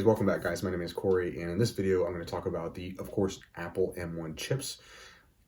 Welcome back, guys. My name is Corey, and in this video I'm going to talk about the, of course, Apple M1 chips,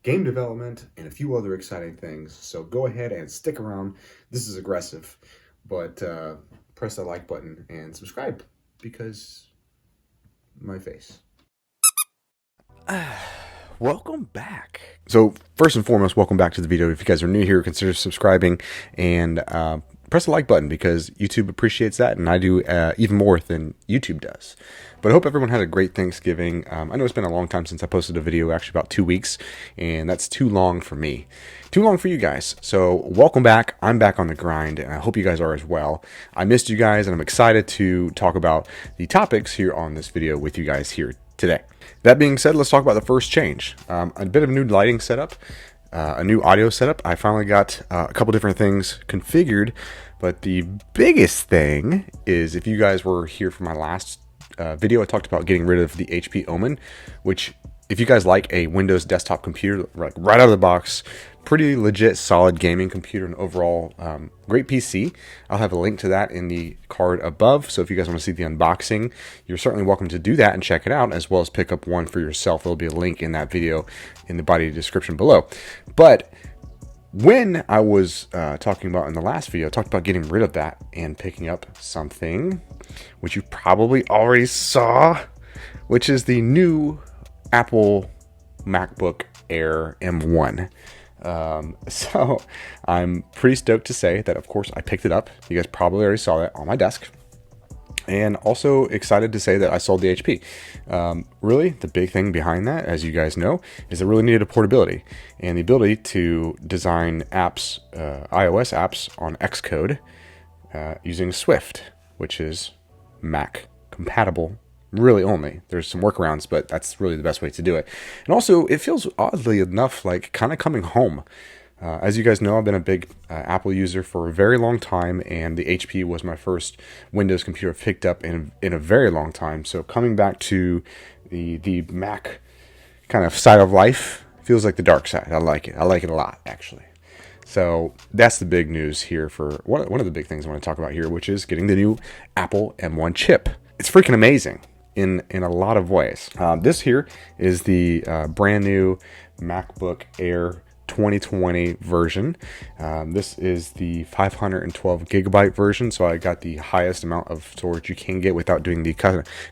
game development, and a few other exciting things. So go ahead and stick around. This is aggressive, but press the like button and subscribe because my face. Welcome back. So first and foremost, welcome back to the video. If you guys are new here, consider subscribing and press the like button because YouTube appreciates that, and I do even more than YouTube does. But I hope everyone had a great Thanksgiving. I know it's been a long time since I posted a video, actually about 2 weeks, and that's too long for me. Too long for you guys. So welcome back. I'm back on the grind, and I hope you guys are as well. I missed you guys, and I'm excited to talk about the topics here on this video with you guys here today. That being said, let's talk about the first change. A bit of a new lighting setup. A new audio setup. I finally got a couple different things configured, but the biggest thing is, if you guys were here for my last video, I talked about getting rid of the HP Omen, which, if you guys like a Windows desktop computer, like right out of the box, pretty legit solid gaming computer and overall great PC. I'll have a link to that in the card above, so if you guys want to see the unboxing, you're certainly welcome to do that and check it out, as well as pick up one for yourself. There'll be a link in that video in the body description below. But when I was talking about in the last video, I talked about getting rid of that and picking up something which you probably already saw, which is the new Apple MacBook Air M1. So I'm pretty stoked to say that, of course, I picked it up. You guys probably already saw that on my desk. And also excited to say that I sold the HP. Really, the big thing behind that, as you guys know, is I really needed a portability and the ability to design apps, iOS apps on Xcode using Swift, which is Mac compatible. Really only. There's some workarounds, but that's really the best way to do it. And also, it feels oddly enough like kind of coming home. As you guys know, I've been a big Apple user for a very long time, and the HP was my first Windows computer I've picked up in a very long time. So coming back to the Mac kind of side of life feels like the dark side. I like it. I like it a lot, actually. So that's the big news here for one of the big things I want to talk about here, which is getting the new Apple M1 chip. It's freaking amazing in a lot of ways. This here is the brand new MacBook Air 2020 version. This is the 512 gigabyte version, so I got the highest amount of storage you can get without doing the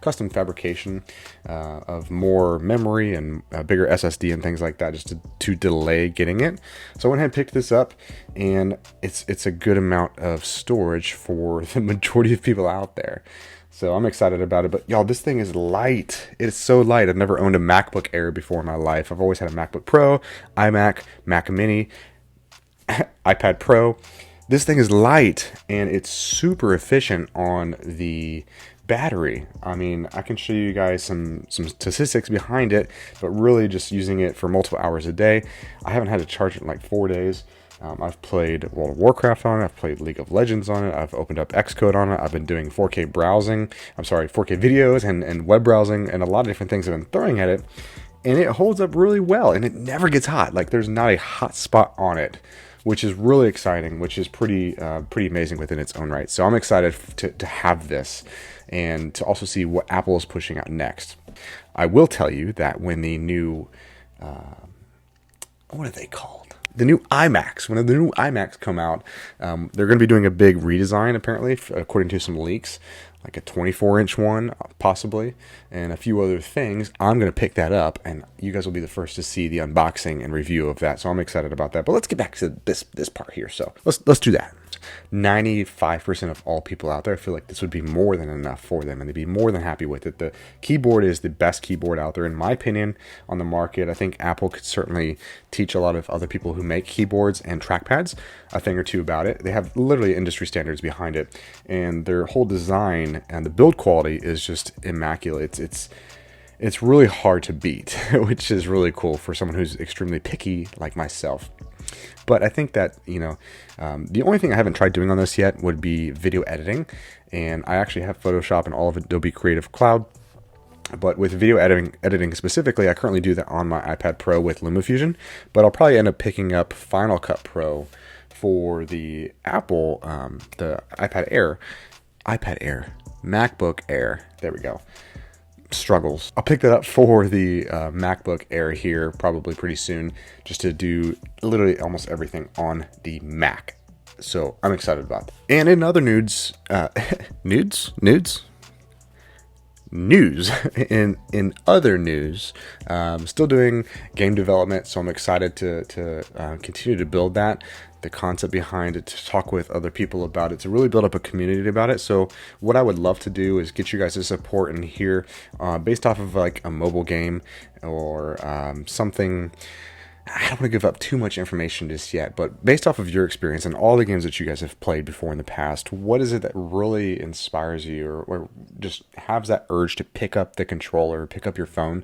custom fabrication of more memory and a bigger SSD and things like that, just to delay getting it. So I went ahead and picked this up, and it's a good amount of storage for the majority of people out there. So I'm excited about it. But y'all, this thing is light. It's so light. I've never owned a MacBook Air before in my life. I've always had a MacBook Pro, iMac, Mac Mini, iPad Pro. This thing is light, and it's super efficient on the battery. I mean, I can show you guys some statistics behind it, but really just using it for multiple hours a day. I haven't had to charge it in like 4 days. I've played World of Warcraft on it. I've played League of Legends on it. I've opened up Xcode on it. I've been doing 4K browsing. 4K videos and web browsing, and a lot of different things I've been throwing at it. And it holds up really well, and it never gets hot. Like, there's not a hot spot on it, which is really exciting, which is pretty amazing within its own right. So I'm excited to have this and to also see what Apple is pushing out next. I will tell you that when the new, what are they called? The new iMacs. When the new iMacs come out, they're going to be doing a big redesign, apparently, according to some leaks, like a 24-inch one, possibly, and a few other things. I'm going to pick that up, and you guys will be the first to see the unboxing and review of that. So I'm excited about that. But let's get back to this part here. So let's do that. 95% of all people out there feel like this would be more than enough for them, and they'd be more than happy with it. The keyboard is the best keyboard out there, in my opinion, on the market. I think Apple could certainly teach a lot of other people who make keyboards and trackpads a thing or two about it. They have literally industry standards behind it, and their whole design and the build quality is just immaculate. It's really hard to beat, which is really cool for someone who's extremely picky like myself. But I think that, the only thing I haven't tried doing on this yet would be video editing. And I actually have Photoshop and all of Adobe Creative Cloud. But with video editing specifically, I currently do that on my iPad Pro with LumaFusion. But I'll probably end up picking up Final Cut Pro for the Apple, the iPad Air. MacBook Air. There we go. Struggles. I'll pick that up for the MacBook Air here probably pretty soon, just to do literally almost everything on the Mac. So I'm excited about that. And in other news, in other news, still doing game development, so I'm excited to continue to build that, the concept behind it, to talk with other people about it, to really build up a community about it. So what I would love to do is get you guys' support in here, based off of like a mobile game or something. I don't want to give up too much information just yet, but based off of your experience and all the games that you guys have played before in the past, what is it that really inspires you, or just has that urge to pick up the controller, pick up your phone,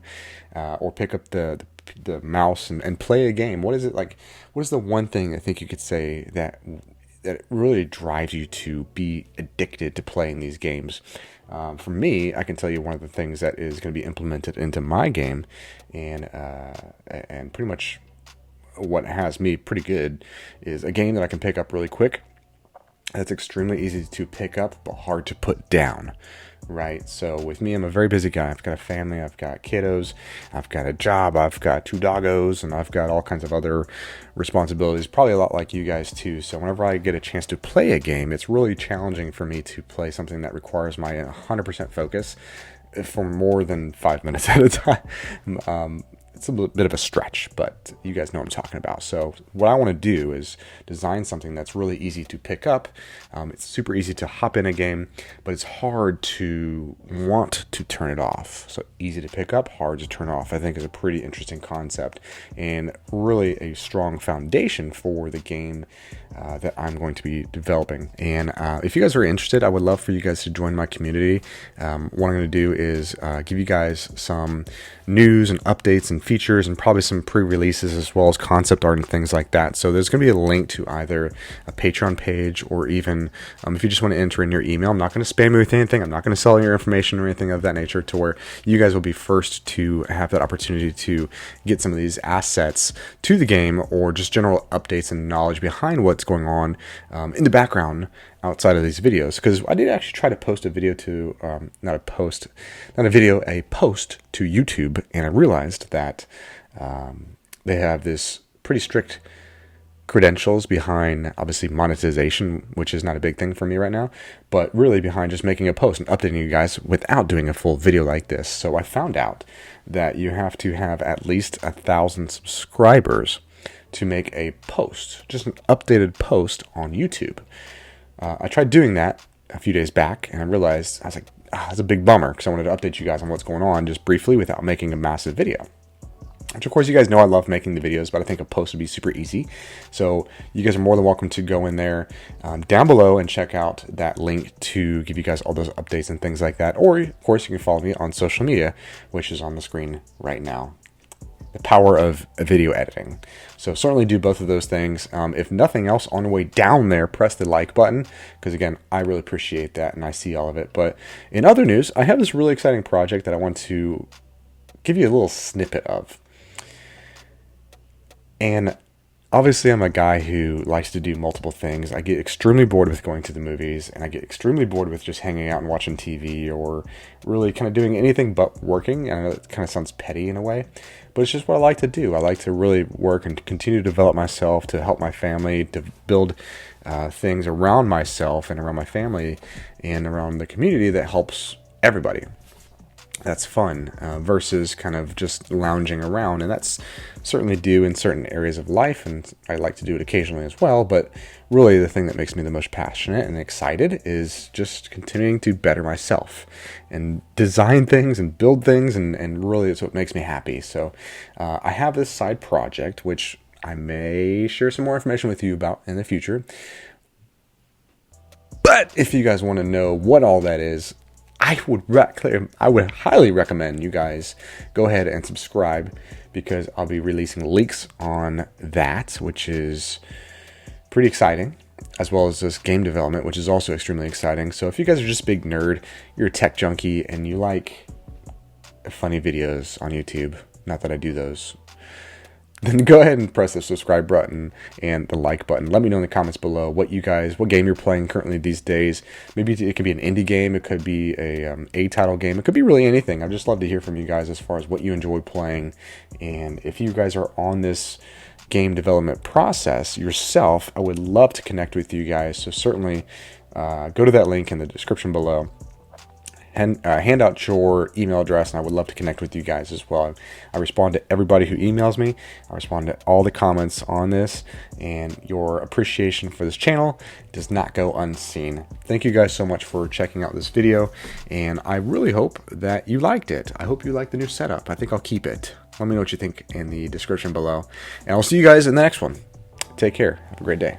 or pick up the mouse and play a game? What is it like? What is the one thing I think you could say that really drives you to be addicted to playing these games? For me, I can tell you one of the things that is going to be implemented into my game, and pretty much what has me pretty good, is a game that I can pick up really quick. That's extremely easy to pick up, but hard to put down, right? So with me, I'm a very busy guy. I've got a family, I've got kiddos, I've got a job, I've got 2 doggos, and I've got all kinds of other responsibilities, probably a lot like you guys too. So whenever I get a chance to play a game, it's really challenging for me to play something that requires my 100% focus for more than 5 minutes at a time. It's a bit of a stretch, but you guys know what I'm talking about. So what I want to do is design something that's really easy to pick up. It's super easy to hop in a game, but it's hard to want to turn it off. So easy to pick up, hard to turn off, I think is a pretty interesting concept, and really a strong foundation for the game that I'm going to be developing. And if you guys are interested, I would love for you guys to join my community. What I'm going to do is give you guys some news and updates and features, and probably some pre-releases as well as concept art and things like that. So there's going to be a link to either a Patreon page, or even if you just want to enter in your email. I'm not going to spam you with anything. I'm not going to sell your information or anything of that nature, to where you guys will be first to have that opportunity to get some of these assets to the game, or just general updates and knowledge behind what's going on in the background outside of these videos. Because I did actually try to post a video to a post to YouTube, and I realized that they have this pretty strict credentials behind, obviously, monetization, which is not a big thing for me right now, but really behind just making a post and updating you guys without doing a full video like this. So I found out that you have to have at least 1,000 subscribers to make a post, just an updated post on YouTube. I tried doing that a few days back, and I realized, I was like, that's a big bummer, because I wanted to update you guys on what's going on just briefly without making a massive video. Which, of course, you guys know I love making the videos, but I think a post would be super easy. So you guys are more than welcome to go in there down below and check out that link to give you guys all those updates and things like that. Or, of course, you can follow me on social media, which is on the screen right now. The power of video editing. So certainly do both of those things. If nothing else, on the way down there, press the like button, because again, I really appreciate that and I see all of it. But in other news, I have this really exciting project that I want to give you a little snippet of. And obviously, I'm a guy who likes to do multiple things. I get extremely bored with going to the movies, and I get extremely bored with just hanging out and watching TV, or really kind of doing anything but working. I know it kind of sounds petty in a way, but it's just what I like to do. I like to really work and continue to develop myself, to help my family, to build things around myself and around my family and around the community that helps everybody. That's fun, versus kind of just lounging around. And that's certainly due in certain areas of life, and I like to do it occasionally as well. But really, the thing that makes me the most passionate and excited is just continuing to better myself and design things and build things, and really it's what makes me happy. So I have this side project, which I may share some more information with you about in the future. But if you guys want to know what all that is, I would highly recommend you guys go ahead and subscribe, because I'll be releasing leaks on that, which is pretty exciting, as well as this game development, which is also extremely exciting. So if you guys are just a big nerd, you're a tech junkie, and you like funny videos on YouTube, not that I do those, then go ahead and press the subscribe button and the like button. Let me know in the comments below what game you're playing currently these days. Maybe it could be an indie game, it could be a title game, it could be really anything. I'd just love to hear from you guys as far as what you enjoy playing, and if you guys are on this game development process yourself, I would love to connect with you guys. So certainly go to that link in the description below. Hand out your email address, and I would love to connect with you guys as well. I respond to everybody who emails me. I respond to all the comments on this, and your appreciation for this channel does not go unseen. Thank you guys so much for checking out this video, and I really hope that you liked it. I hope you like the new setup. I think I'll keep it. Let me know what you think in the description below, and I'll see you guys in the next one. Take care. Have a great day.